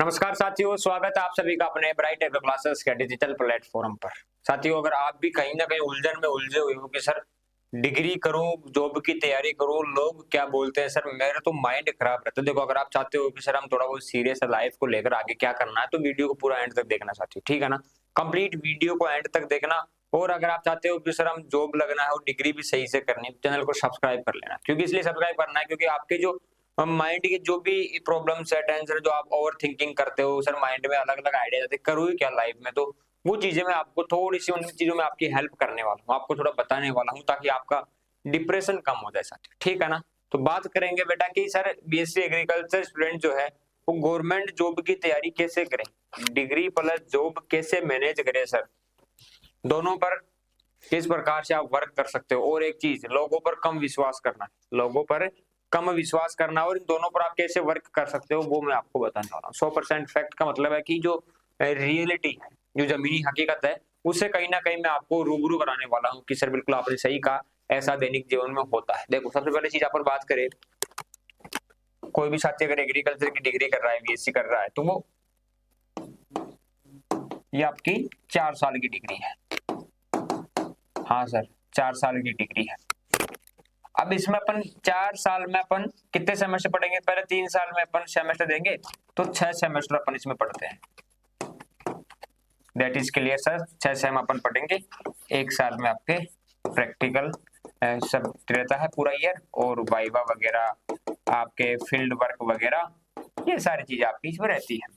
नमस्कार साथियों, स्वागत है आप सभी का अपने ब्राइट एग्रो क्लासेस के डिजिटल प्लेटफॉर्म पर। साथियों, अगर आप भी कहीं ना कहीं उलझन में उलझे हुए हो कि सर डिग्री करूं, जॉब की तैयारी करूं, लोग क्या बोलते हैं, सर मेरा तो माइंड खराब रहता है। देखो, अगर आप चाहते हो कि सर हम थोड़ा बहुत सीरियस है लाइफ को लेकर आगे क्या करना है, तो वीडियो को पूरा एंड तक देखना साथियों, ठीक है ना। कंप्लीट वीडियो को एंड तक देखना। और अगर आप चाहते हो कि सर हम जॉब लगना है और डिग्री भी सही से करनी है, चैनल को सब्सक्राइब कर लेना। क्योंकि इसलिए सब्सक्राइब करना है क्योंकि आपके जो माइंड की जो भी प्रॉब्लम्स है, टेंशन, जो आप ओवर थिंकिंग करते हो, सर माइंड में अलग अलग आइडिया आते करूँ क्या लाइफ में, तो वो चीजें मैं आपको थोड़ी सी उन चीजों में आपकी हेल्प करने वाला हूँ, आपको थोड़ा बताने वाला हूँ ताकि आपका डिप्रेशन कम हो जाए साथियों, ठीक है ना। तो बात करेंगे बेटा कि सर बीएससी एग्रीकल्चर स्टूडेंट जो है वो गवर्नमेंट जॉब की तैयारी कैसे करें, डिग्री प्लस जॉब कैसे मैनेज करें, सर दोनों पर किस प्रकार से आप वर्क कर सकते हो। और एक चीज, लोगों पर कम विश्वास करना, लोगों पर कम विश्वास करना और इन दोनों पर आप कैसे वर्क कर सकते हो वो मैं आपको बताने वाला हूँ। 100% फैक्ट का मतलब है कि जो रियलिटी है, जो जमीनी हकीकत है, उससे कहीं ना कहीं मैं आपको रूबरू कराने वाला हूँ कि सर बिल्कुल आपने सही कहा, ऐसा दैनिक जीवन में होता है। देखो, सबसे पहले चीज आप बात करें, कोई भी छात्र अगर एग्रीकल्चर की डिग्री कर रहा है, बीएससी कर रहा है, तो वो ये आपकी 4 साल की डिग्री है। हाँ सर, 4 साल की डिग्री है। अब इसमें अपन 4 साल में अपन कितने सेमेस्टर पढ़ेंगे, पहले 3 साल में अपन सेमेस्टर देंगे, तो 6 सेमेस्टर अपन इसमें पढ़ते हैं। That is clear sir, 6 same अपन पढ़ेंगे। 1 साल में आपके प्रैक्टिकल सब रहता है पूरा ईयर, और वाइवा वगैरह, आपके फील्ड वर्क वगैरह, ये सारी चीजें आपकी इसमें रहती है।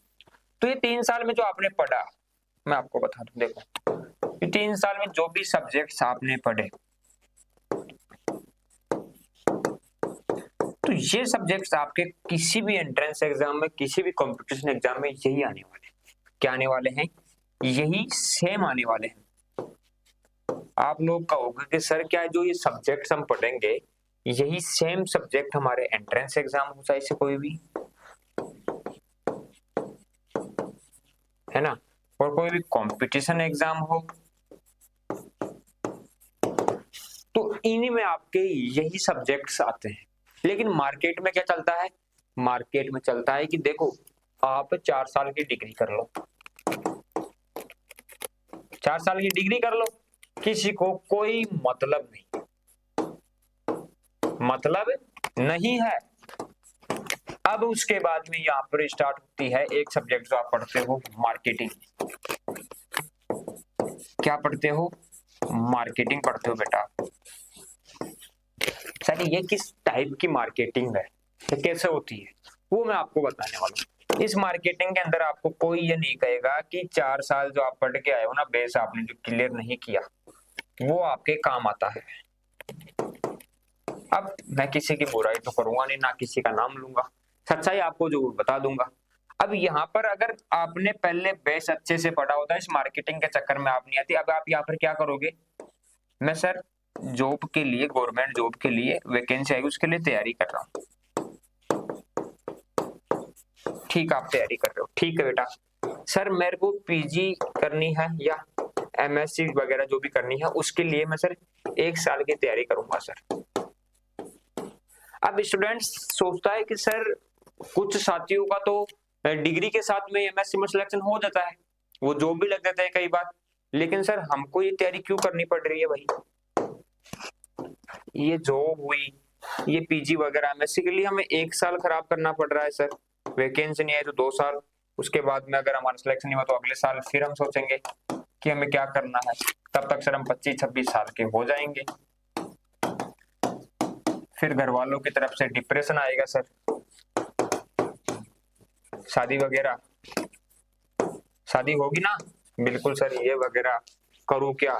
तो ये 3 साल में जो आपने पढ़ा, मैं आपको बता दूं, देखो ये 3 साल में जो भी सब्जेक्ट्स आपने पढ़े, तो ये सब्जेक्ट्स आपके किसी भी एंट्रेंस एग्जाम में, किसी भी कंपटीशन एग्जाम में यही आने वाले हैं। क्या आने वाले हैं? यही सेम आने वाले हैं। आप लोग कहोगे कि सर क्या जो ये सब्जेक्ट्स हम पढ़ेंगे यही सेम सब्जेक्ट हमारे एंट्रेंस एग्जाम हो, चाहे से कोई भी है ना, और कोई भी कंपटीशन एग्जाम हो, तो इन्हीं में आपके यही सब्जेक्ट्स आते हैं। लेकिन मार्केट में क्या चलता है? मार्केट में चलता है कि देखो, आप 4 साल की डिग्री कर लो, 4 साल की डिग्री कर लो, किसी को कोई मतलब नहीं, मतलब नहीं है। अब उसके बाद में यहाँ पर स्टार्ट होती है एक सब्जेक्ट जो आप पढ़ते हो, मार्केटिंग। क्या पढ़ते हो? मार्केटिंग पढ़ते हो बेटा। सर ये किस टाइप की मार्केटिंग है, ये कैसे होती है, वो मैं आपको बताने वाला हूँ। इस मार्केटिंग के अंदर आपको कोई ये नहीं कहेगा कि 4 साल जो आप पढ़ के आए हो ना, बेस आपने जो क्लियर नहीं किया वो आपके काम आता है। अब मैं किसी की बुराई तो करूंगा नहीं, ना किसी का नाम लूंगा, सच्चाई आपको जरूर बता दूंगा। अब यहाँ पर अगर आपने पहले बेस अच्छे से पढ़ा होता है, इस मार्केटिंग के चक्कर में आप नहीं आती। अब आप यहाँ पर क्या करोगे, मैं सर जॉब के लिए, गवर्नमेंट जॉब के लिए वैकेंसी आएगी उसके लिए तैयारी कर रहा हूँ। ठीक, आप तैयारी कर रहे हो, ठीक है बेटा। सर मेरे को पीजी करनी है या एमएससी वगैरह जो भी करनी है, उसके लिए मैं सर 1 साल की तैयारी करूंगा सर। अब स्टूडेंट सोचता है कि सर कुछ साथियों का तो डिग्री के साथ में एमएससी में सिलेक्शन हो जाता है, वो जॉब भी लग जाता है कई बार, लेकिन सर हमको ये तैयारी क्यों करनी पड़ रही है भाई? ये जॉब हुई, ये पीजी वगैरह एमएससी के लिए हमें 1 साल खराब करना पड़ रहा है सर। वैकेंसी नहीं है तो 2 साल, उसके बाद में अगर हमारा सिलेक्शन नहीं हुआ तो अगले साल फिर हम सोचेंगे कि हमें क्या करना है। तब तक सर हम 25-26 साल के हो जाएंगे, फिर घर वालों की तरफ से डिप्रेशन आएगा सर, शादी वगैरह, शादी होगी ना, बिल्कुल सर, ये वगैरह करूं क्या,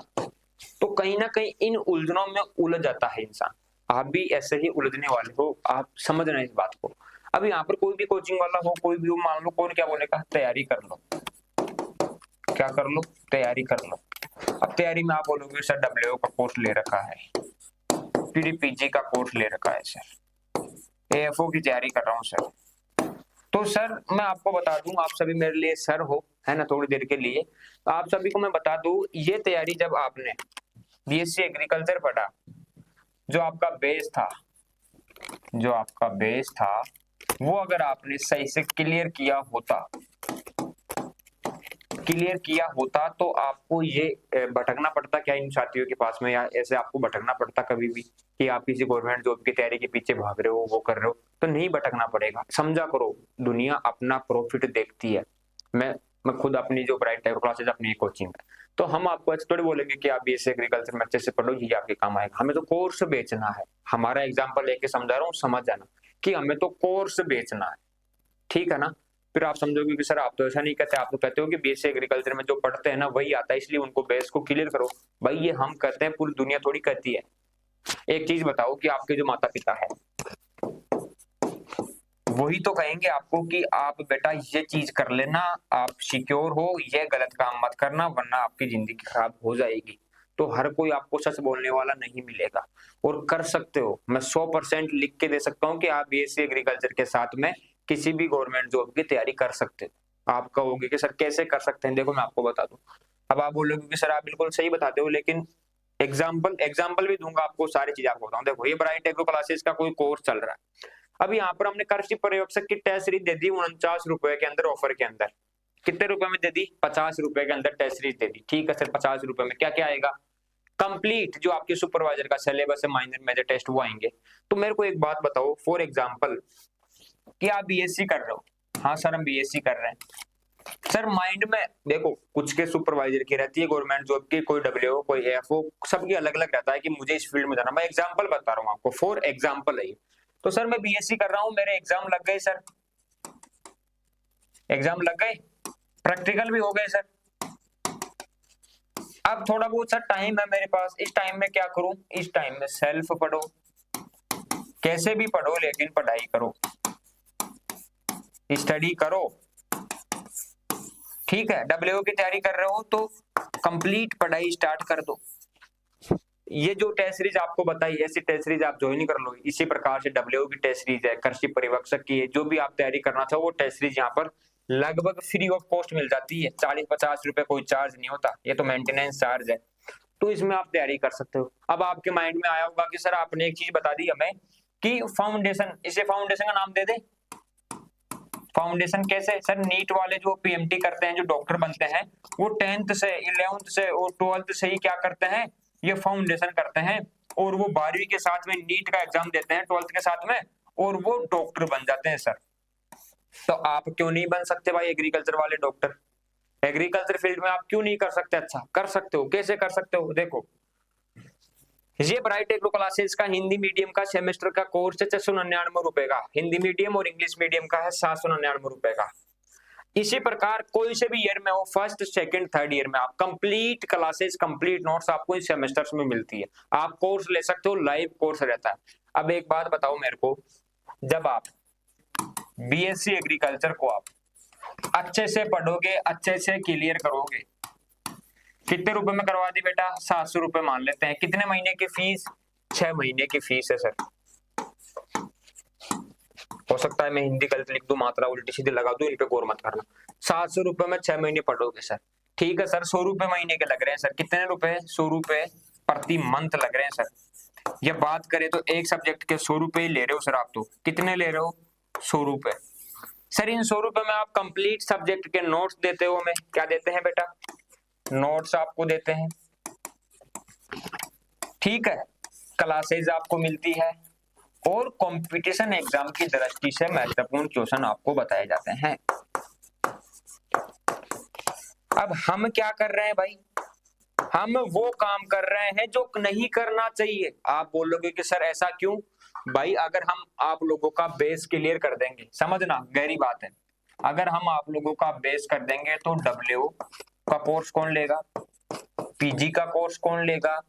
तो कहीं ना कहीं इन उलझनों में उलझ जाता है इंसान। आप भी ऐसे ही उलझने वाले हो, आप समझ रहे हैं इस बात को। अब यहाँ पर कोई भी कोचिंग वाला हो, कोई भी हो, मान लो कौन क्या बोलेगा, तैयारी कर लो, क्या कर लो, तैयारी कर लो। अब तैयारी में आप बोलोगे सर डब्ल्यूओ का कोर्स ले रखा है, पीजी का कोर्स ले रखा है सर, एएफओ की तैयारी कर रहा हूँ सर। तो सर मैं आपको बता दूं, आप सभी मेरे लिए सर हो, है ना, थोड़ी देर के लिए आप सभी को मैं बता दूं, ये तैयारी जब आपने बीएससी एग्रीकल्चर पढ़ा, जो आपका बेस था, जो आपका बेस था, वो अगर आपने सही से क्लियर किया होता क्लियर किया होता तो आपको ये भटकना पड़ता क्या इन साथियों के पास में, या ऐसे आपको भटकना पड़ता कभी भी कि आप किसी गवर्नमेंट जॉब की तैयारी के पीछे भाग रहे हो, वो कर रहे हो? तो नहीं भटकना पड़ेगा। समझा करो, दुनिया अपना प्रॉफिट देखती है। मैं खुद अपनी जो ब्राइट टाइप क्लासेज अपनी कोचिंग है, तो हम आपको ऐसे थोड़ी बोलेंगे कि आप बीएससी एग्रीकल्चर में अच्छे से पढ़ो, ये आपके काम आएगा। हमें तो कोर्स बेचना है। हमारा एग्जाम्पल लेके समझा रहा हूँ, समझ जाना कि हमें तो कोर्स बेचना है, ठीक है ना? फिर आप समझोगे कि सर आप तो ऐसा नहीं कहते, आप तो कहते हो कि बीएससी एग्रीकल्चर में जो पढ़ते हैं ना वही आता है, इसलिए उनको बेस को क्लियर करो। भाई ये हम कहते हैं, पूरी दुनिया थोड़ी कहती है। एक चीज बताओ कि आपके जो माता पिता है वही तो कहेंगे आपको कि आप बेटा ये चीज कर लेना, आप सिक्योर हो, ये गलत काम मत करना वरना आपकी जिंदगी खराब हो जाएगी। तो हर कोई आपको सच बोलने वाला नहीं मिलेगा। और कर सकते हो, मैं 100% लिख के दे सकता हूँ कि आप बीएससी एग्रीकल्चर के साथ में किसी भी गवर्नमेंट जॉब की तैयारी कर सकते हो। आप कहोगे कि सर कैसे कर सकते हैं, देखो मैं आपको बता दूं। अब आप बोलोगे कि सर आप बिल्कुल सही बताते हो, लेकिन एग्जाम्पल भी दूंगा आपको, सारी चीजें आपको बताऊं। देखो ये ब्राइट एग्रो क्लासेस का कोई कोर्स चल रहा है। अब यहाँ पर हमने कृषि पर्यवेक्षक की टेस्ट सीरीज दे दी 49 रुपए के अंदर, ऑफर के अंदर। कितने रुपए में दे दी? 50 रुपए के अंदर टेस्ट सीरीज दे दी। ठीक है सर, 50 रुपए में क्या क्या आएगा? कंप्लीट जो आपके सुपरवाइजर का सिलेबस है, माइनर मेजर टेस्ट, वो आएंगे। तो मेरे को एक बात बताओ, फॉर एग्जाम्पल कि आप बीएससी कर रहे हो। हाँ सर हम बीएससी कर रहे हैं। सर माइंड में देखो, कुछ के सुपरवाइजर की रहती है गवर्नमेंट जॉब की, कोई डब्ल्यू कोई एफओ, सबकी अलग अलग रहता है कि मुझे इस फील्ड में जाना। मैं एग्जांपल बता रहा हूँ आपको, फॉर एग्जांपल है ये। तो सर मैं बीएससी कर रहा हूँ, मेरे एग्जाम लग गए सर, एग्जाम लग गए, प्रैक्टिकल भी हो गए सर। अब थोड़ा बहुत सर टाइम है मेरे पास, इस टाइम में क्या करूं? इस टाइम में सेल्फ पढ़ो, कैसे भी पढ़ो लेकिन पढ़ाई करो, स्टडी करो। ठीक है, डब्ल्यू की तैयारी कर रहे हो तो कंप्लीट पढ़ाई स्टार्ट कर दो। ये जो टेस्ट सीरीज आपको बताई, ऐसी टेस्ट सीरीज आप ज्वाइन कर लो। इसी प्रकार से डब्ल्यू की टेस्ट सीरीज है, कृषि पर्यवेक्षक की है, जो भी आप तैयारी करना चाहो वो टेस्ट सीरीज यहाँ पर लगभग फ्री ऑफ कॉस्ट मिल जाती है। 40-50 रुपए कोई चार्ज नहीं होता, ये तो मेंटेनेंस चार्ज है। तो इसमें आप तैयारी कर सकते हो। अब आपके माइंड में आया होगा कि सर आपने एक चीज बता दी हमें कि फाउंडेशन, इसे फाउंडेशन का नाम दे दे। फाउंडेशन कैसे? सर नीट वाले जो पीएमटी करते हैं, जो डॉक्टर बनते हैं, वो 10th से 11th से और 12th से ही क्या करते हैं, ये फाउंडेशन करते हैं। और वो 12वीं के साथ में नीट का एग्जाम देते हैं 12th के साथ में, और वो डॉक्टर बन जाते हैं सर। तो आप क्यों नहीं बन सकते भाई एग्रीकल्चर वाले डॉक्टर? एग्रीकल्चर फील्ड में आप क्यों नहीं कर सकते? अच्छा कर सकते हो। कैसे कर सकते हो? देखो ये ब्राइट एग्रो क्लासेस का हिंदी मीडियम का सेमेस्टर का कोर्स है 699 रुपए का, हिंदी मीडियम और इंग्लिश मीडियम का है 799 रुपए का। इसी प्रकार कोई से भी ईयर में हो, फर्स्ट सेकंड थर्ड ईयर में, आप कंप्लीट क्लासेस कंप्लीट नोट्स आपको इस सेमेस्टर्स में मिलती है। आप कोर्स ले सकते हो, लाइव कोर्स रहता है। अब एक बात बताओ मेरे को, जब आप बीएससी एग्रीकल्चर को आप अच्छे से पढ़ोगे, अच्छे से क्लियर करोगे, कितने रुपए में करवा दी बेटा? 700 रुपए मान लेते हैं। कितने महीने की फीस? 6 महीने की फीस है सर। हो सकता है मैं हिंदी गलत लिख दूं, मात्रा उल्टी सीधी लगा दूं, इन पे गौर मत करना। 700 रुपए में 6 महीने पढ़ोगे सर। ठीक है सर, 100 रुपए महीने के लग रहे हैं सर। कितने रुपए? 100 रुपए प्रति मंथ लग रहे हैं सर। ये बात करें तो एक सब्जेक्ट के 100 रुपए ही ले रहे हो सर आप। तो कितने ले रहे हो? 100 रुपए। सर इन 100 रुपए में आप कंप्लीट सब्जेक्ट के नोट्स देते हो, हमें क्या देते हैं बेटा? नोट्स आपको देते हैं। ठीक है, क्लासेज आपको मिलती है, और कंपटीशन एग्जाम की दृष्टि से महत्वपूर्ण क्वेश्चन आपको बताए जाते हैं। अब हम क्या कर रहे हैं भाई? हम वो काम कर रहे हैं जो नहीं करना चाहिए। आप बोलोगे कि सर ऐसा क्यों? भाई अगर हम आप लोगों का बेस क्लियर कर देंगे, समझना गहरी बात है, अगर हम आप लोगों का बेस कर देंगे तो डब्ल्यू का कोर्स कौन लेगा? पीजी का कोर्स कौन लेगा?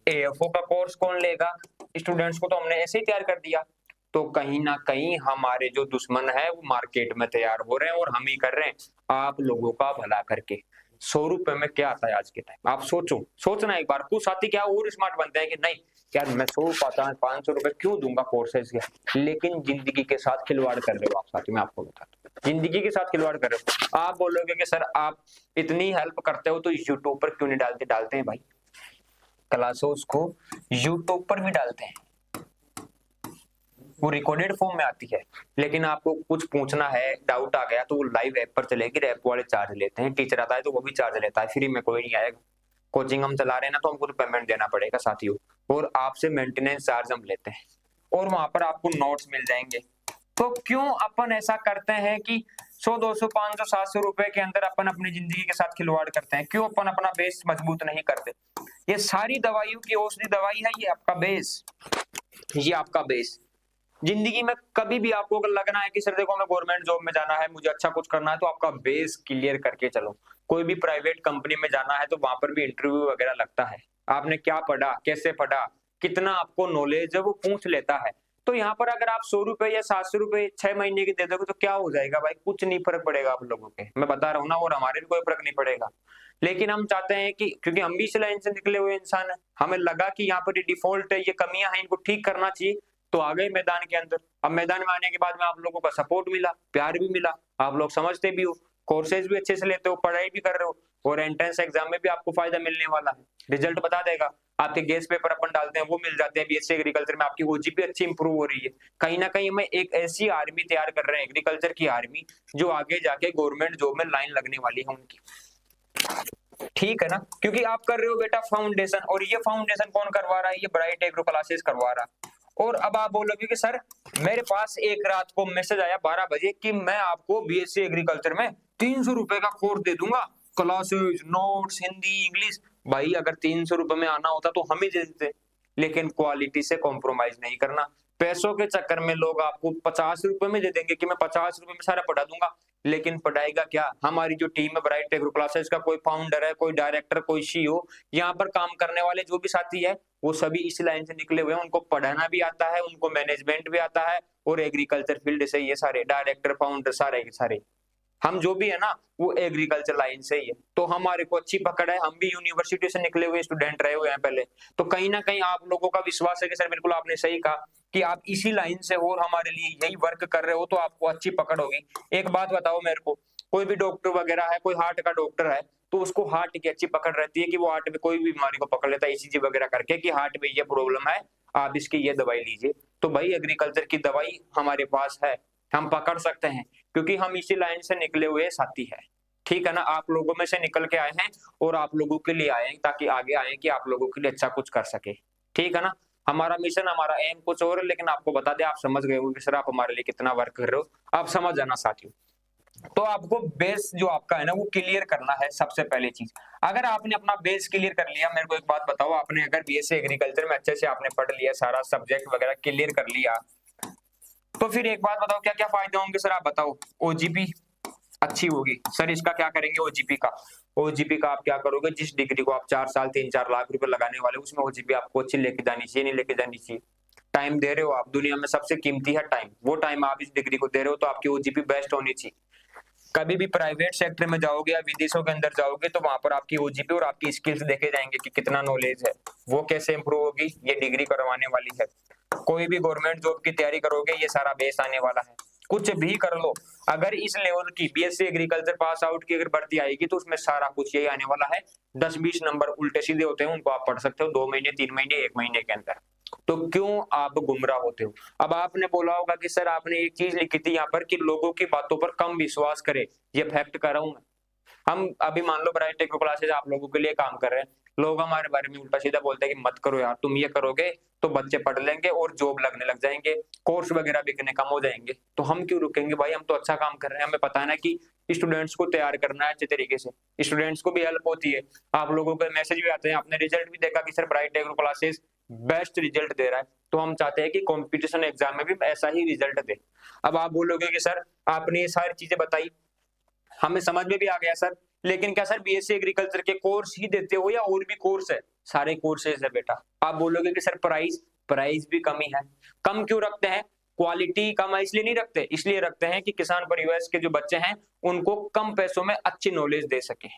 एएफओ का कोर्स कौन लेगा? स्टूडेंट्स को तो हमने ऐसे ही तैयार कर दिया। तो कहीं ना कहीं हमारे जो दुश्मन है वो मार्केट में तैयार हो रहे हैं, और हम ही कर रहे हैं आप लोगों का भला करके। 100 रुपए में क्या आता है आज के टाइम? आप सोचना एक बार। कुछ साथी क्या और स्मार्ट बनते हैं कि नहीं यार मैं 100-500 रुपए क्यों दूंगा कोर्सेज के, लेकिन जिंदगी के साथ खिलवाड़ कर रहे हो आप साथी। मैं आपको बता दूं, जिंदगी के साथ खिलवाड़ कर रहे हो। आप बोलोगे कि सर आप इतनी हेल्प करते हो तो यूट्यूब पर क्यों नहीं डालते? डालते हैं भाई, क्लासेस को यूट्यूब पर भी डालते हैं। वो रिकॉर्डेड फॉर्म में आती है। लेकिन आपको कुछ पूछना है, डाउट आ गया, तो वो लाइव ऐप पर चलेगी, ऐप वाले चार्ज लेते हैं, टीचर आता है तो वो भी चार्ज लेता है, फ्री में कोई नहीं आएगा। कोचिंग हम चला रहे हैं ना, तो हमको तो पेमेंट देना पड़ेगा साथियों, और आपसे मेंटेनेंस चार्ज हम लेते हैं, और वहां पर आपको नोट्स मिल जाएंगे। तो क्यों अपन ऐसा करते हैं कि 100, 200, 500, 700 रुपए के अंदर अपन अपनी जिंदगी के साथ खिलवाड़ करते हैं? क्यों अपन अपना बेस मजबूत नहीं करते? ये सारी दवाइयों की औषधि दवाई है, ये आपका बेस, ये आपका बेस। जिंदगी में कभी भी आपको अगर लगना है कि सर देखो मैं गवर्नमेंट जॉब में जाना है, मुझे अच्छा कुछ करना है, तो आपका बेस क्लियर करके चलो। कोई भी प्राइवेट कंपनी में जाना है तो वहां पर भी इंटरव्यू वगैरह लगता है, आपने क्या पढ़ा, कैसे पढ़ा, कितना आपको नॉलेज है, वो पूछ लेता है। तो यहाँ पर अगर आप 100 रुपए या 700 रुपए 6 महीने की दे दोगे तो क्या हो जाएगा भाई? कुछ नहीं फर्क पड़ेगा आप लोगों के, मैं बता रहा हूँ ना, और हमारे भी कोई फर्क नहीं पड़ेगा। लेकिन हम चाहते हैं कि, क्योंकि हम भी इस लाइन से निकले हुए इंसान है, हमें लगा कि यहाँ पर ये डिफॉल्ट है, ये कमियां हैं, इनको ठीक करना चाहिए, तो आ गए मैदान के अंदर। अब मैदान में आने के बाद में आप लोगों का सपोर्ट मिला, प्यार भी मिला, आप लोग समझते भी हो, कोर्सेज भी अच्छे से लेते हो, पढ़ाई भी कर रहे हो, और एंट्रेंस एग्जाम में भी आपको फायदा मिलने वाला है, रिजल्ट बता देगा। आपके गेस पेपर अपन डालते हैं वो मिल जाते हैं, बीएससी एग्रीकल्चर में आपकी ओजीपी अच्छी इंप्रूव हो रही है। कहीं ना कहीं हमें एक ऐसी आर्मी तैयार कर रहे हैं, एग्रीकल्चर की आर्मी, जो आगे जाके गवर्नमेंट जॉब में लाइन लगने वाली है उनकी। ठीक है ना, क्योंकि आप कर रहे हो बेटा फाउंडेशन, और ये फाउंडेशन कौन करवा रहा है? ये ब्राइट एग्रो क्लासेस करवा रहा है। और अब आप बोलोगे कि सर मेरे पास एक रात को मैसेज आया 12 बजे कि मैं आपको बीएससी एग्रीकल्चर में 300 रुपए का कोर्स दे दूंगा, क्लासेस, नोट्स, हिंदी, इंग्लिश। भाई अगर 300 रुपए में आना होता तो हम ही दे देते, लेकिन क्वालिटी से कॉम्प्रोमाइज नहीं करना। पैसों के चक्कर में लोग आपको 50 रुपए में दे देंगे कि मैं 50 रुपए में सारा पढ़ा दूंगा, लेकिन पढ़ाएगा क्या? हमारी जो टीम है ब्राइट एग्रो क्लासेस का, कोई फाउंडर है, कोई डायरेक्टर, कोई सीईओ, यहाँ पर काम करने वाले जो भी साथी है, वो सभी इस लाइन से निकले हुए हैं, उनको पढ़ाना भी आता है, उनको मैनेजमेंट भी आता है, और एग्रीकल्चर फील्ड से ये सारे डायरेक्टर, फाउंडर, सारे के सारे हम जो भी है ना, वो एग्रीकल्चर लाइन से ही है। तो हमारे को अच्छी पकड़ है, हम भी यूनिवर्सिटी से निकले हुए स्टूडेंट रहे हुए हैं पहले, तो कहीं ना कहीं आप लोगों का विश्वास है कि सर बिल्कुल आपने सही कहा कि आप इसी लाइन से हो और हमारे लिए यही वर्क कर रहे हो, तो आपको अच्छी पकड़ होगी। एक बात बताओ मेरे को, कोई भी डॉक्टर वगैरह है, कोई हार्ट का डॉक्टर है, तो उसको हार्ट की अच्छी पकड़ रहती है कि वो हार्ट में कोई भी बीमारी को पकड़ लेता है ईसीजी वगैरह करके कि हार्ट में ये प्रॉब्लम है, आप इसकी ये दवाई लीजिए। तो भाई एग्रीकल्चर की दवाई हमारे पास है, हम पकड़ सकते हैं, क्योंकि हम इसी लाइन से निकले हुए साथी है। ठीक है ना, आप लोगों में से निकल के आए हैं और आप लोगों के लिए आए हैं, ताकि आगे आए कि आप लोगों के लिए अच्छा कुछ कर सके। ठीक है ना, हमारा मिशन, हमारा एम कुछ और है, लेकिन आपको बता दें, आप समझ गए हो कि सर आप हमारे लिए कितना वर्क कर रहे हो, आप समझ जाना साथियों। तो आपको बेस जो आपका है ना वो क्लियर करना है सबसे पहली चीज। अगर आपने अपना बेस क्लियर कर लिया, मेरे को एक बात बताओ, आपने अगर बीएससी एग्रीकल्चर में अच्छे से आपने पढ़ लिया, सारा सब्जेक्ट वगैरह क्लियर कर लिया, तो फिर एक बात बताओ क्या क्या फायदे होंगे सर? आप बताओ। ओजीपी अच्छी होगी सर, इसका क्या करेंगे? ओजीपी का, ओजीपी का आप क्या करोगे? जिस डिग्री को आप 4 साल 3-4 लाख रुपए लगाने वाले, उसमें ओजीपी आपको अच्छी लेके जानी चाहिए, नहीं लेके जानी चाहिए? टाइम दे रहे हो आप, दुनिया में सबसे कीमती है टाइम, वो टाइम आप इस डिग्री को दे रहे हो, तो आपकी ओजीपी बेस्ट होनी चाहिए। कभी भी प्राइवेट सेक्टर में जाओगे या विदेशों के अंदर जाओगे, तो वहां पर आपकी ओजीपी और आपकी स्किल्स देखे जाएंगे कि कितना नॉलेज है, वो कैसे इंप्रूव होगी, ये डिग्री करवाने वाली है। कोई भी गवर्नमेंट जॉब की तैयारी करोगे, ये सारा बेस आने वाला है। कुछ भी कर लो, अगर इस लेवल की बीएससी एग्रीकल्चर पास आउट की अगर भर्ती आएगी, तो उसमें सारा कुछ यही आने वाला है। 10-20 नंबर उल्टे सीधे होते हैं, उनको आप पढ़ सकते हो 2 महीने, 3 महीने, 1 महीने के अंदर। तो क्यों आप गुमराह होते हो? अब आपने बोला होगा कि सर आपने एक चीज लिखी थी यहाँ पर कि लोगों की बातों पर कम विश्वास करे, ये फैक्ट कर रहा हूं मैं। हम अभी मान लो ब्राइट टेक्नो क्लासेस आप लोगों के लिए काम कर रहे हैं, लोग हमारे बारे में उल्टा सीधा बोलते हैं कि मत करो यार, तुम ये करोगे तो बच्चे पढ़ लेंगे और जॉब लगने लग जाएंगे, कोर्स वगैरह बिकने कम हो जाएंगे। तो हम क्यों रुकेंगे भाई? हम तो अच्छा काम कर रहे हैं, हमें पता है ना कि स्टूडेंट्स को तैयार करना है अच्छे तरीके से, स्टूडेंट्स को भी हेल्प होती है। आप लोगों के मैसेज भी आते हैं, आपने रिजल्ट भी देखा कि sir bright agro classes best result दे रहा है, तो हम चाहते हैं कि कंपटीशन एग्जाम में भी ऐसा ही रिजल्ट दे। अब आप बोलोगे कि सर आपने ये सारी चीजें बताई, हमें समझ में भी आ गया सर, लेकिन क्या सर बीएससी एग्रीकल्चर के कोर्स ही देते हो या और भी कोर्स है? सारे कोर्सेज है बेटा। आप बोलोगे कि सर प्राइस, प्राइस भी कमी है। कम क्यों रखते हैं? क्वालिटी कम है इसलिए नहीं रखते, इसलिए रखते हैं कि किसान परिवार के जो बच्चे हैं उनको कम पैसों में अच्छी नॉलेज दे सके।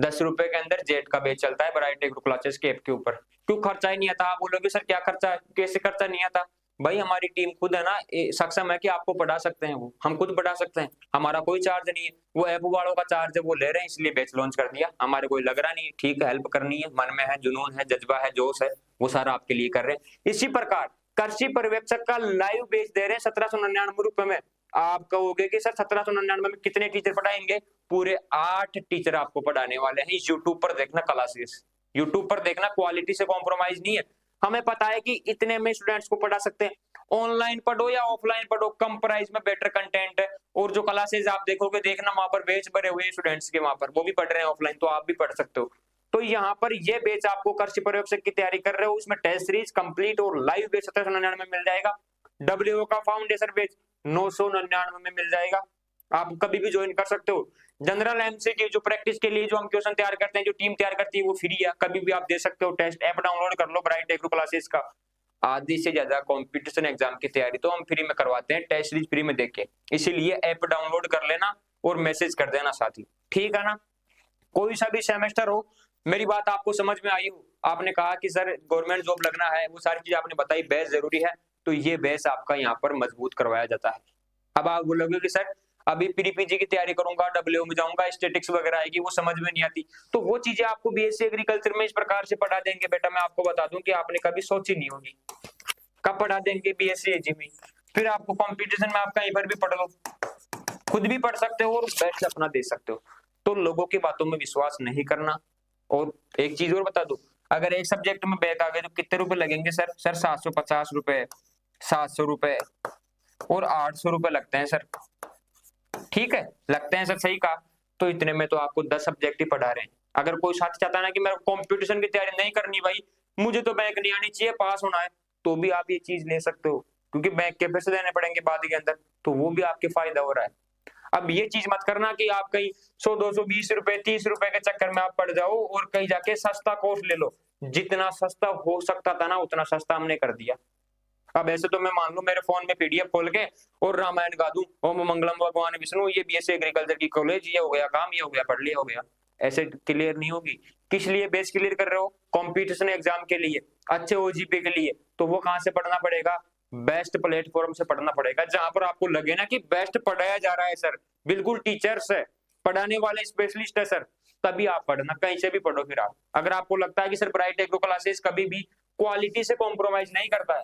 10 रुपए के अंदर जेट का बैच चलता है ब्राइट एग्रो क्लासेस के ऐप के ऊपर। क्यों खर्चा ही नहीं आता? आप बोलोगे सर क्या खर्चा है, कैसे खर्चा नहीं आता? भाई हमारी टीम खुद है ना सक्षम है कि आपको पढ़ा सकते हैं, वो हम खुद पढ़ा सकते हैं, हमारा कोई चार्ज नहीं है। वो ऐप वालों का चार्ज है, वो ले रहे हैं इसलिए बैच लॉन्च कर दिया, हमारे कोई लग रहा नहीं है। ठीक है, हेल्प करनी है, मन में है, जुनून है, जज्बा है, जोश है, वो सारा आपके लिए कर रहे हैं। इसी प्रकार कृषि पर्यवेक्षक का लाइव बेच दे रहे हैं 1799 में। आप कहोगे कि सर 1799 में कितने टीचर पढ़ाएंगे? पूरे 8 टीचर आपको पढ़ाने वाले हैं। यूट्यूब पर देखना क्लासेस, यूट्यूब पर देखना, क्वालिटी से कॉम्प्रोमाइज नहीं है। हमें पता है कि इतने में स्टूडेंट्स को पढ़ा सकते हैं। ऑनलाइन पढ़ो या ऑफलाइन पढ़ो, कम प्राइस में बेटर कंटेंट है। और जो क्लासेस आप देखोगे, देखना वहां पर बेच भरे हुए स्टूडेंट्स के, वहां पर वो भी पढ़ रहे हैं ऑफलाइन, तो आप भी पढ़ सकते हो। तो यहाँ पर ये बेच आपको कृषि पर्यवेक्षक की तैयारी कर रहे हो, उसमें टेस्ट सीरीज कंप्लीट और लाइव बेच 1799 में मिल जाएगा। डब्ल्यूओ का फाउंडेशन बेच 999 में मिल जाएगा। आप कभी भी ज्वाइन कर सकते हो। जनरल एमसीक्यू जो प्रैक्टिस के लिए जो हम क्वेश्चन तैयार करते हैं, जो टीम तैयार करती है, वो फ्री है, कभी भी आप दे सकते हो टेस्ट। ऐप डाउनलोड कर लो ब्राइट एग्रो क्लासेस का। आधी से ज्यादा कंपटीशन एग्जाम की तैयारी तो हम फ्री में करवाते हैं, टेस्ट सीरीज फ्री में देके, इसीलिए ऐप डाउनलोड कर लेना और मैसेज कर देना साथी, ठीक है ना। कोई सा भी सेमेस्टर हो, मेरी बात आपको समझ में आई हो, आपने कहा कि सर गवर्नमेंट जॉब लगना है, वो सारी चीज आपने बताई, बेस जरूरी है, तो ये बेस आपका यहाँ पर मजबूत करवाया जाता है। अब आप बोलोगे कि सर अभी प्री पीजी की तैयारी करूंगा, डब्ल्यू में जाऊंगा, स्टेटिक्स वगैरह आएगी, वो समझ में नहीं आती, तो वो चीजें आपको बीएससी एग्रीकल्चर में इस प्रकार से पढ़ा देंगे बेटा, मैं आपको बता दूं कि आपने कभी सोची नहीं होगी। कब पढ़ा देंगे? बीएससी एजी में। फिर आपको कंपटीशन में आप कहीं पर भी पढ़ लो, खुद भी पढ़ सकते हो और बेस्ट अपना दे सकते हो। तो लोगों की बातों में विश्वास नहीं करना। और एक चीज और बता दो, अगर एक सब्जेक्ट में बैक आ गए तो कितने रुपए लगेंगे? सर 750 रुपए, 700 रुपए और 800 रुपए लगते हैं सर, ठीक है, लगते हैं सर, सही कहा। तो इतने में तो आपको 10 सब्जेक्ट ही पढ़ा रहे हैं। अगर कोई साथी चाहता है ना कि मेरे कंपटीशन की तैयारी नहीं करनी भाई, मुझे तो बैंक नहीं आनी चाहिए, पास होना है, तो भी आप ये चीज ले सकते हो, क्योंकि बैंक के पैसे देने पड़ेंगे बाद के अंदर, तो वो भी आपके फायदा हो रहा है। अब ये चीज मत करना कि आप कहीं 100, 200, 20 रुपए, 30 रुपए के चक्कर में आप पड़ जाओ और कहीं जाके सस्ता कोर्स ले लो। जितना सस्ता हो सकता था ना, उतना सस्ता हमने कर दिया। अब ऐसे तो मैं मान लू मेरे फोन में पीडीएफ खोल के और रामायण गा दूं, ओम मंगलम भगवान विष्णु, ये बीएससी एग्रीकल्चर की कॉलेज, ये हो गया काम, ये हो गया, पढ़ लिया, हो गया। ऐसे क्लियर नहीं होगी। किस लिए बेस क्लियर कर रहे हो? कंपटीशन एग्जाम के लिए, अच्छे ओजीपी के लिए। तो वो कहां से पढ़ना पड़ेगा? बेस्ट प्लेटफॉर्म से पढ़ना पड़ेगा, जहां पर आपको लगे ना कि बेस्ट पढ़ाया जा रहा है सर, बिल्कुल टीचर्स है, पढ़ाने वाले स्पेशलिस्ट है सर, तभी आप पढ़ना, कहीं से भी पढ़ो। फिर आप, अगर आपको लगता है कि सर ब्राइट एग्रो क्लासेस कभी भी क्वालिटी से कॉम्प्रोमाइज नहीं करता है,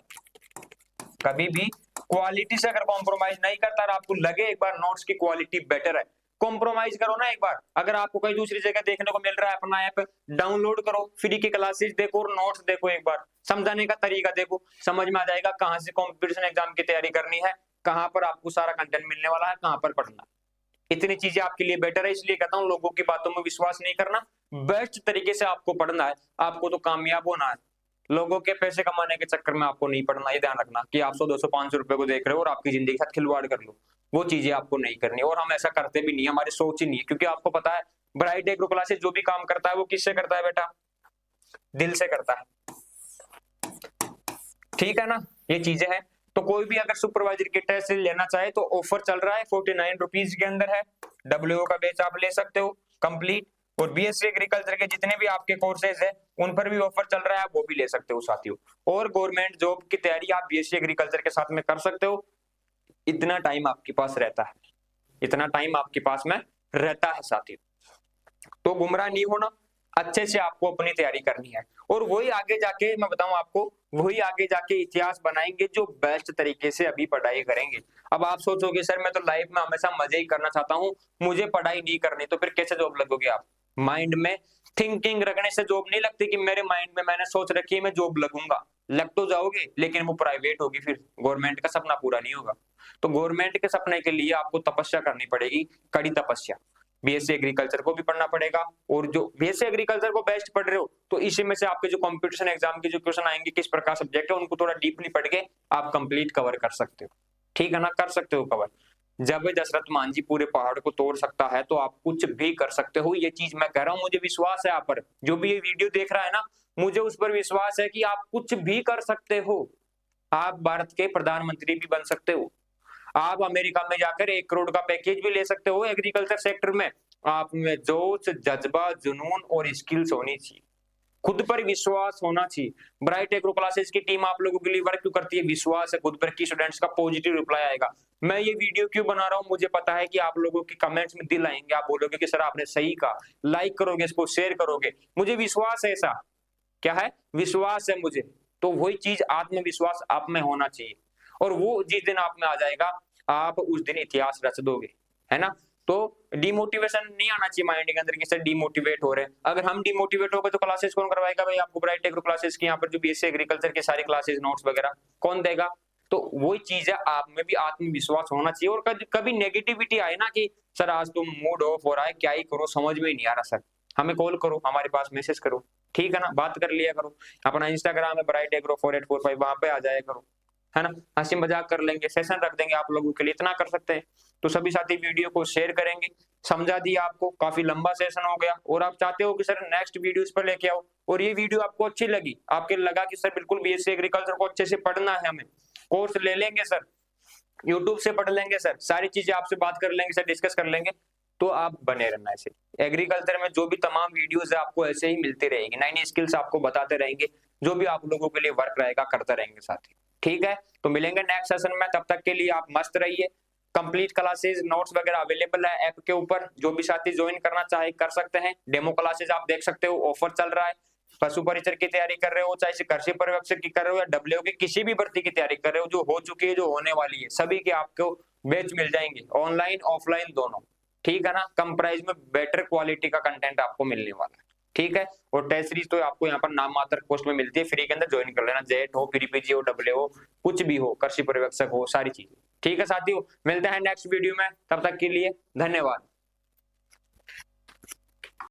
कभी भी क्वालिटी से अगर कॉम्प्रोमाइज नहीं करता और आपको लगे एक बार नोट्स की क्वालिटी बेटर है, कॉम्प्रोमाइज करो ना एक बार। अगर आपको कहीं दूसरी जगह देखने को मिल रहा है, अपना ऐप डाउनलोड करो, फ्री की क्लासेस देखो और नोट्स देखो, एक बार समझाने का तरीका देखो, समझ में आ जाएगा कहां से कॉम्पिटिशन एग्जाम की तैयारी करनी है, कहां पर आपको सारा कंटेंट मिलने वाला है, कहां पर पढ़ना। इतनी चीजें आपके लिए बेटर है, इसलिए कहता हूं लोगों की बातों में विश्वास नहीं करना, बेस्ट तरीके से आपको पढ़ना है, आपको तो कामयाब होना है। लोगों के पैसे कमाने के चक्कर में आपको नहीं पढ़ना, ये ध्यान रखना कि आप 100, 200, 500 रुपए को देख रहे हो और आपकी जिंदगी के साथ खिलवाड़ कर लो, वो चीजें आपको नहीं करनी। और हम ऐसा करते भी नहीं, हमारी सोच ही नहीं है, क्योंकि आपको पता है ब्राइट एग्रो क्लासेस जो भी काम करता है वो किससे करता है बेटा? दिल से करता है, ठीक है ना, ये चीजें हैं। तो कोई भी अगर सुपरवाइजर की टेस्ट लेना चाहे तो ऑफर चल रहा है, 49 रुपीज के अंदर है, डब्ल्यूओ का बैच आप ले सकते हो कंप्लीट, और बीएससी एग्रीकल्चर के जितने भी आपके कोर्सेज है उन पर भी ऑफर चल रहा है, आप वो भी ले सकते हो साथियों। और गवर्नमेंट जॉब की तैयारी आप बीएससी एग्रीकल्चर के साथ में कर सकते हो, इतना टाइम आपके पास रहता है, इतना टाइम आपके पास में रहता है साथियों। तो गुमराह नहीं होना, अच्छे से आपको अपनी तैयारी करनी है, और वही आगे जाके मैं बताऊं आपको, वही आगे जाके इतिहास बनाएंगे जो बेस्ट तरीके से अभी पढ़ाई करेंगे। अब आप सोचोगे सर मैं तो लाइफ में हमेशा मजे ही करना चाहता हूं, मुझे पढ़ाई नहीं करनी, तो फिर कैसे जॉब लगोगे आप? माइंड में थिंकिंग रखने से जॉब नहीं लगती कि मेरे माइंड में मैंने सोच रखी है मैं जॉब लगूंगा, लग तो जाओगे लेकिन वो प्राइवेट होगी, फिर गवर्नमेंट का सपना पूरा नहीं होगा। तो गवर्नमेंट के सपने के लिए आपको तपस्या करनी पड़ेगी, कड़ी तपस्या। बीएससी एग्रीकल्चर को भी पढ़ना पड़ेगा, और जो बीएससी एग्रीकल्चर को बेस्ट पढ़ रहे हो तो इसी में से आपके जो कंपटीशन एग्जाम के जो क्वेश्चन आएंगे, किस प्रकार सब्जेक्ट है, उनको थोड़ा डीपली पढ़ के आप कंप्लीट कवर कर सकते हो, ठीक है ना, कर सकते हो कवर। जब दशरथ मांझी पूरे पहाड़ को तोड़ सकता है तो आप कुछ भी कर सकते हो, ये चीज मैं कह रहा हूं, मुझे विश्वास है आप पर, जो भी ये वीडियो देख रहा है ना, मुझे उस पर विश्वास है कि आप कुछ भी कर सकते हो। आप भारत के प्रधानमंत्री भी बन सकते हो, आप अमेरिका में जाकर 1 करोड़ का पैकेज भी ले सकते हो एग्रीकल्चर सेक्टर में। आप में जोश, जज्बा, जुनून और स्किल्स होनी चाहिए, खुद पर विश्वास होना चाहिए। ब्राइट एग्रो क्लासेस की टीम आप लोगों के लिए वर्क क्यों करती है? विश्वास है खुद पर कि स्टूडेंट्स का पॉजिटिव रिप्लाई आएगा। मैं ये वीडियो क्यों बना रहा हूं? मुझे पता है कि आप लोगों के कमेंट्स में दिल आएंगे, आप बोलोगे कि सर आपने सही कहा, लाइक करोगे, इसको शेयर करोगे, मुझे विश्वास है ऐसा। क्या है? विश्वास है मुझे। तो वही चीज आत्मविश्वास आप में होना चाहिए, और वो जिस दिन आप में आ जाएगा आप उस दिन इतिहास रच दोगे, है ना। तो डिमोटिवेशन नहीं आना चाहिए माइंड के अंदर कि सर डिमोटिवेट हो रहे हैं। अगर हम डिमोटिवेट हो गए तो क्लासेस कौन करवाएगा भाई आपको? ब्राइट एग्रो क्लासेस की यहाँ पर जो बीएससी एग्रीकल्चर की सारी क्लासेस नोट्स वगैरह कौन देगा? तो वही चीज है, आप में भी आत्मविश्वास होना चाहिए। और कभी नेगेटिविटी आए ना कि सर आज तुम मूड ऑफ हो रहा है, क्या ही करो, समझ में ही नहीं आ रहा सर, हमें कॉल करो, हमारे पास मैसेज करो, ठीक है ना, बात कर लिया करो। अपना इंस्टाग्राम है ब्राइट एग्रो 4845, वहां पे आ जाया करो, है ना, हंसी मजाक कर लेंगे, सेशन रख देंगे आप लोगों के लिए, इतना कर सकते हैं। तो सभी साथी वीडियो को शेयर करेंगे। समझा दिया आपको, काफी लंबा सेशन हो गया, और आप चाहते हो कि सर नेक्स्ट वीडियो इस पर लेके आओ, और ये वीडियो आपको अच्छी लगी, आपके लगा कि सर बिल्कुल बीएससी एग्रीकल्चर को अच्छे से पढ़ना है, हमें कोर्स ले लेंगे सर, यूट्यूब से पढ़ लेंगे सर, सारी चीजें आपसे बात कर लेंगे सर, डिस्कस कर लेंगे, तो आप बने रहना ऐसे। एग्रीकल्चर में जो भी तमाम वीडियोस है आपको ऐसे ही मिलती रहेगी, नई नई स्किल्स आपको बताते रहेंगे, जो भी आप लोगों के लिए वर्क रहेगा करते रहेंगे साथी, ठीक है। तो मिलेंगे नेक्स्ट सेशन में, तब तक के लिए आप मस्त रहिए। कंप्लीट क्लासेस नोट्स वगैरह अवेलेबल है ऐप के ऊपर, जो भी साथी ज्वाइन करना चाहे कर सकते हैं। डेमो क्लासेस आप देख सकते हो, ऑफर चल रहा है। पशु परिचर की तैयारी कर रहे हो, चाहे कृषि पर्यवेक्षक की कर रहे हो, या डब्ल्यू की किसी भी भर्ती की तैयारी कर रहे हो, जो हो चुकी है, जो होने वाली है, सभी के आपको बैच मिल जाएंगे, ऑनलाइन ऑफलाइन दोनों, ठीक है ना। कम प्राइस में बेटर क्वालिटी का कंटेंट आपको मिलने वाला है, ठीक है। और टेस्ट सीरीज तो आपको यहाँ पर नाम मात्र कॉस्ट में मिलती है, फ्री के अंदर ज्वाइन कर लेना, जेट हो, पीपीजी हो, डब्ल्यू हो, कुछ भी हो, कृषि पर्यवेक्षक हो, सारी चीजें, ठीक है साथियों। मिलते हैं नेक्स्ट वीडियो में, तब तक के लिए धन्यवाद।